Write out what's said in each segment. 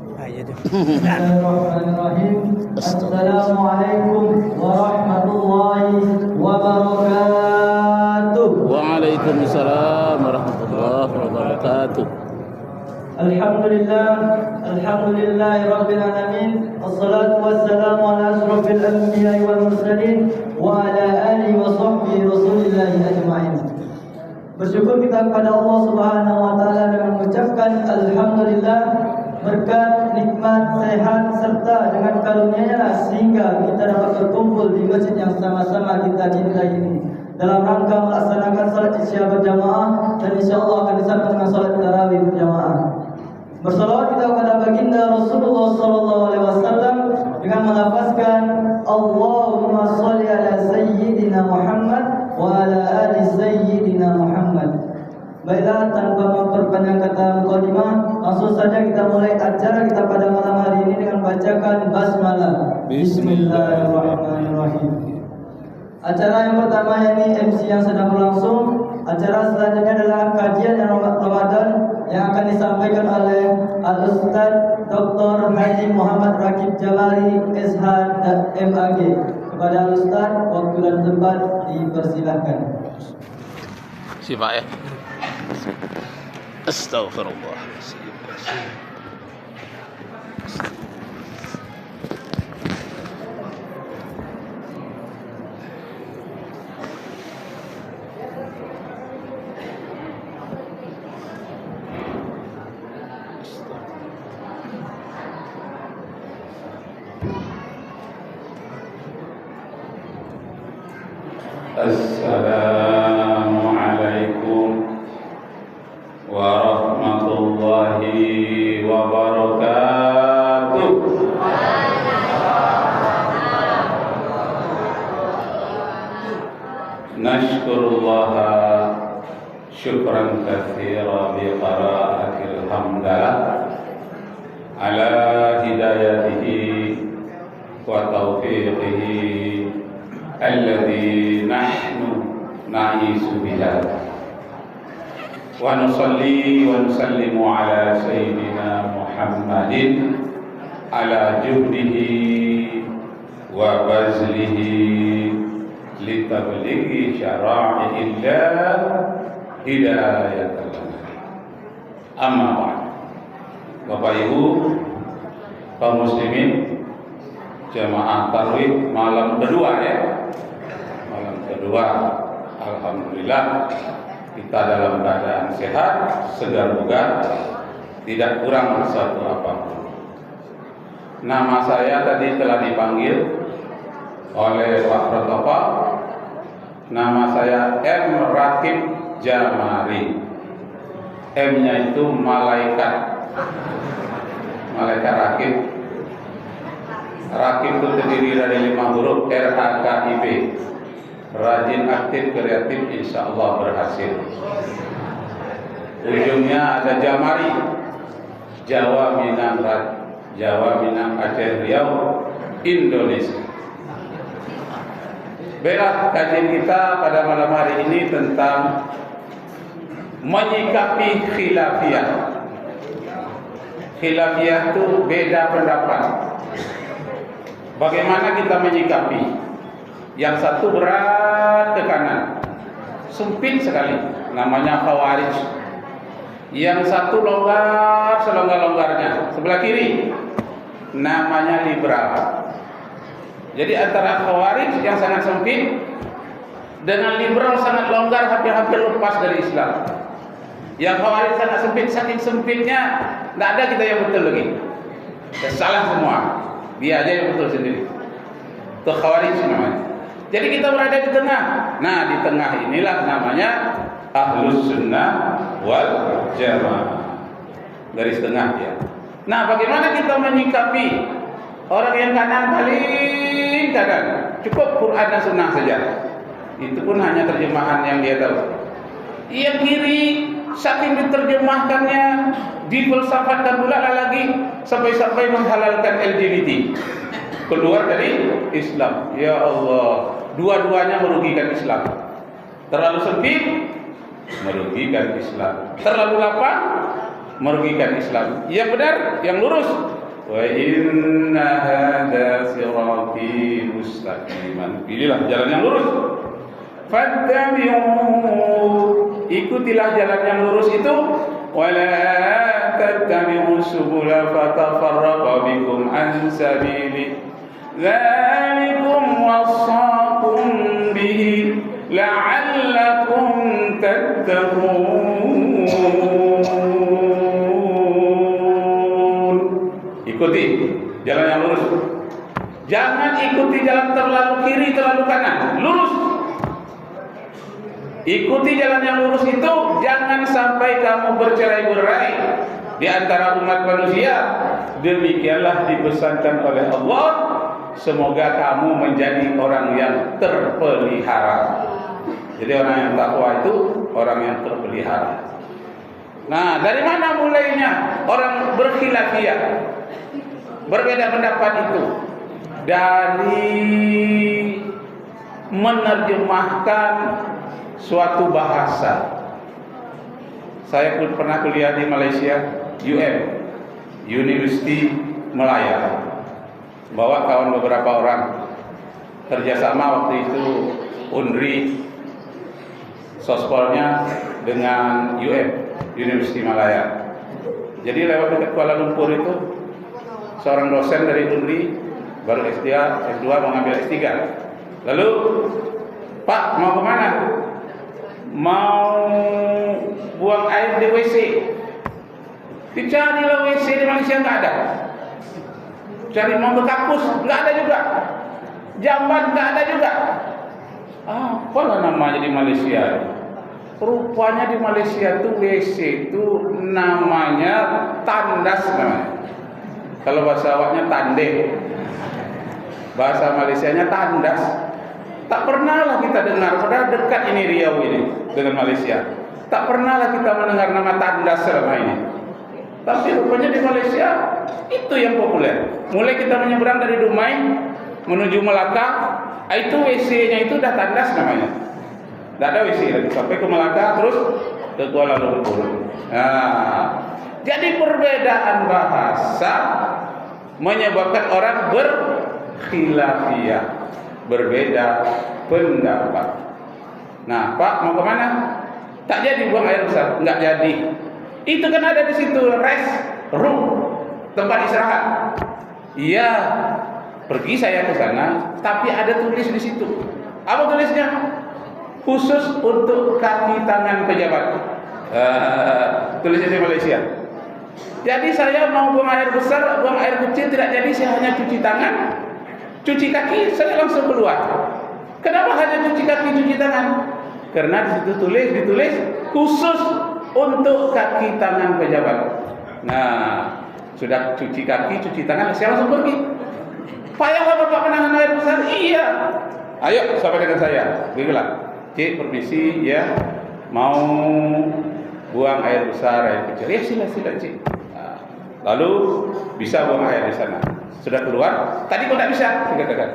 Bismillahirrahmanirrahim. Assalamualaikum warahmatullahi wabarakatuh. Waalaikumsalam warahmatullahi wabarakatuh. Alhamdulillah rabbil alamin. Wassalatu wassalamu ala asrofil anbiya'i wal mursalin wa ala alihi wa sahbihi rasulillahi ajma'in. Bersyukur kita kepada Allah Subhanahu wa taala dengan mengucapkan alhamdulillah, berkat nikmat sehat serta dengan karunia-Nya sehingga kita dapat berkumpul di masjid yang sama-sama kita cintai ini dalam rangka melaksanakan salat Isya berjamaah, dan insyaallah akan disambung dengan salat tarawih berjamaah. Bersalawat kita kepada baginda Rasulullah sallallahu alaihi wasallam dengan melafazkan Allahumma shalli ala sayyidina Muhammad wa ala ali sayyidina Muhammad. Baiklah, tanpa memperpanjang kata mukadimah, langsung saja kita mulai acara kita pada malam hari ini dengan bacakan basmalah. Bismillahirrahmanirrahim. Acara yang pertama yakni MC yang sedang berlangsung. Acara selanjutnya adalah kajian yang Ramadan yang akan disampaikan oleh Al-Ustaz Dr. Haji Muhammad Rakib Jamali SH MAG. Kepada Al-Ustaz, waktu dan tempat dipersilakan. Siapa ya? Astaghfirullah. Assalamualaikum warahmatullahi wabarakatuh. Nashkurullaha syukran katsira bi qiraatil hamdalah ala hidayatihi wa taufiqihi alladhi nahnu na'isu biha wa nusalli wa nusallimu ala sayyidina Muhammadin ala juhdihi wa bazlihi litablighi syara'i'illah hidayatan lana. Amma ba'd. Bapak Ibu kaum muslimin, jamaah tarawih malam kedua ya. Malam kedua, alhamdulillah kita dalam keadaan sehat, segar bugar, tidak kurang satu apapun. Nama saya tadi telah dipanggil oleh Pak Protokol. Nama saya M. Rakib Jamari. M-nya itu malaikat. Malaikat Rakib. Rakib itu terdiri dari 5 huruf RAKIB. Rajin, aktif, kreatif, insya Allah berhasil. Ujungnya ada Jamari. Jawa, Minang, Aceh, Riau, Indonesia. Baiklah, kajian kita pada malam hari ini tentang menyikapi khilafiyah. Khilafiyah itu beda pendapat. Bagaimana kita menyikapi? Yang satu berat ke kanan, sempit sekali, namanya khawarij. Yang satu longgar, selonggar-longgarnya, sebelah kiri, namanya liberal. Jadi antara khawarij yang sangat sempit dengan liberal sangat longgar, hampir-hampir lepas dari Islam. Yang khawarij sangat sempit, saking sempitnya tidak ada kita yang betul lagi. Salah semua, dia aja yang betul sendiri. Itu khawarij namanya. Jadi kita berada di tengah. Nah, di tengah inilah namanya Ahlus Sunnah wal Jamaah. Garis tengah ya. Nah, bagaimana kita menyikapi orang yang kanan paling kanan? Cukup Quran dan Sunnah saja. Itu pun hanya terjemahan yang dia tahu. Yang kiri saking diterjemahkannya, difilsafatkan pula lagi sampai-sampai menghalalkan LGBT. Keluar dari Islam. Ya Allah, dua-duanya merugikan Islam. Terlalu sempit, merugikan Islam. Terlalu lapang, merugikan Islam. Yang benar, yang lurus. Wa inna hadza sirati mustaqiman. Pilihlah jalan yang lurus. Fattabi'u, ikutilah jalan yang lurus itu. Wala tattabi'u subula fatafarraqa bikum an sabili. Dzalikum wassaqum bihi la'allakum tattaqun. Ikuti jalan yang lurus. Jangan ikuti jalan terlalu kiri, terlalu kanan. Lurus. Ikuti jalan yang lurus itu. Jangan sampai kamu bercerai-berai di antara umat manusia. Demikianlah dipesankan oleh Allah. Semoga kamu menjadi orang yang terpelihara. Jadi orang yang takwa itu orang yang terpelihara. Nah, dari mana mulainya orang berkhilafiyah, berbeda pendapat itu? Dari menerjemahkan suatu bahasa. Saya pernah kuliah di Malaysia, University Malaya. Bawa kawan beberapa orang, kerjasama waktu itu UNRI, sospolnya dengan University Malaya. Jadi lewat dekat Kuala Lumpur itu, seorang dosen dari UNRI baru S2 mengambil S3. Lalu, Pak, mau kemana? Mau buang air di WC. Dicarilah WC di Malaysia, nggak ada. Cari mau ke kampus, nggak ada juga. Jamban nggak ada juga. Apalah namanya di Malaysia? Rupanya di Malaysia tuh WC itu namanya tandas namanya. Kalau bahasa awaknya tande, bahasa Malaysianya tandas. Tak pernahlah kita dengar, padahal dekat ini Riau ini dengan Malaysia. Tak pernahlah kita mendengar nama tandas selama ini. Tapi rupanya di Malaysia itu yang populer. Mulai kita menyeberang dari Dumai menuju Melaka, itu WC-nya itu udah tandas namanya. Tidak ada WC lagi sampai ke Melaka terus ke Kuala Lumpur. Nah, jadi perbedaan bahasa menyebabkan orang berkhilafiyah, berbeda pendapat. Nah, Pak mau kemana? Tak jadi buang air besar, nggak jadi. Itu kan ada di situ rest room, tempat istirahat. Iya, pergi saya ke sana, tapi ada tulis di situ. Apa tulisnya? Khusus untuk kaki tangan pejabat. Tulisnya di Malaysia. Jadi saya mau buang air besar, buang air kecil tidak jadi, saya hanya cuci tangan, cuci kaki, saya langsung keluar. Kenapa hanya cuci kaki, cuci tangan? Karena di situ ditulis khusus untuk kaki tangan pejabat. Nah, sudah cuci kaki, cuci tangan, saya langsung pergi. Payahlah Bapak menahan air besar. Iya. Ayo sampai dengan saya. Bilang, Cik, permisi ya, mau buang air besar, air kecil. Ya sila Cik. Nah, lalu bisa buang air di sana. Sudah keluar. Tadi kok tidak bisa? Dikatakan.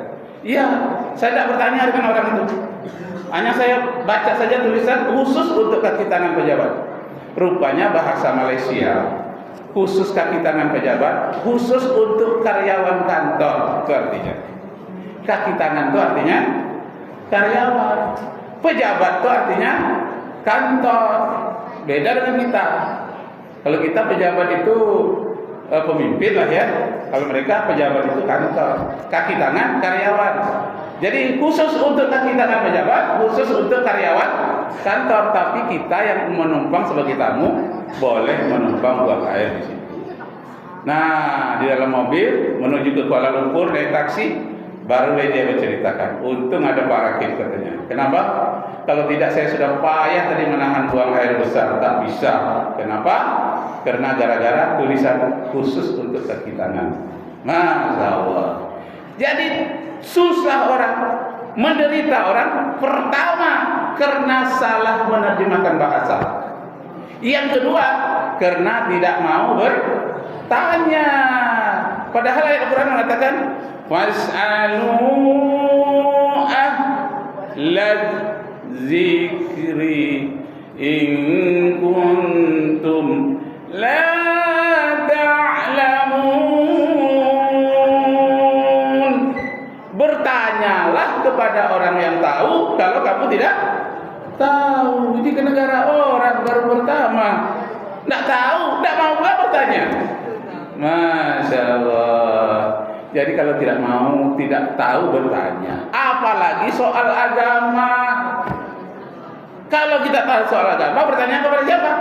Iya, saya tidak bertanya dengan orang itu. Hanya saya baca saja tulisan khusus untuk kaki tangan pejabat. Rupanya bahasa Malaysia khusus kaki tangan pejabat, khusus untuk karyawan kantor. Itu artinya kaki tangan itu artinya karyawan, pejabat itu artinya kantor. Beda dengan kita. Kalau kita pejabat itu pemimpin lah ya. Kalau mereka pejabat itu kantor, kaki tangan karyawan. Jadi khusus untuk kaki tangan pejabat, khusus untuk karyawan kantor. Tapi kita yang menumpang sebagai tamu boleh menumpang buang air di situ. Nah, di dalam mobil menuju ke Kuala Lumpur naik taksi, barulah dia menceritakan. Untung ada Pak Rakib katanya. Kenapa? Kalau tidak saya sudah payah tadi menahan buang air besar, tak bisa. Kenapa? Karena gara-gara tulisan khusus untuk kaki tangan. Masya Allah. Jadi susah orang, menderita orang pertama karena salah menerjemahkan bahasa. Yang kedua karena tidak mau bertanya. Padahal ayat Al-Quran mengatakan was'alu ahlaz zikri in kuntum la kepada orang yang tahu kalau kamu tidak tahu. Jadi ke negara orang baru pertama, tidak tahu, tidak mau pula bertanya. Masya Allah. Jadi kalau tidak mau, tidak tahu bertanya, apalagi soal agama. Kalau kita tahu soal agama, bertanya kepada siapa?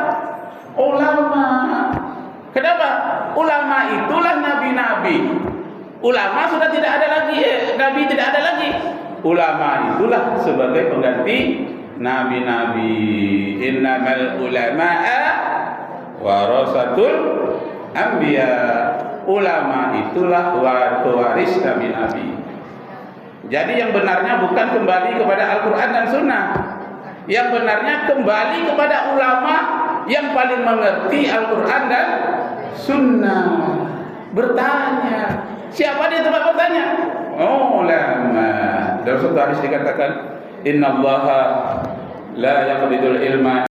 Ulama. Kenapa? Ulama itulah nabi-nabi. Ulama sudah tidak ada lagi, nabi tidak ada lagi. Ulama itulah sebagai pengganti nabi-nabi. Innamal ulama'a warasatul anbiya. Ulama itulah pewaris nabi-nabi. Jadi yang benarnya bukan kembali kepada Al-Quran dan Sunnah. Yang benarnya kembali kepada ulama yang paling mengerti Al-Quran dan Sunnah. Bertanya. Siapa dia tempat bertanya? Ulama. Dalam satu hadis dikatakan, Innallaha la yaqbidul ilma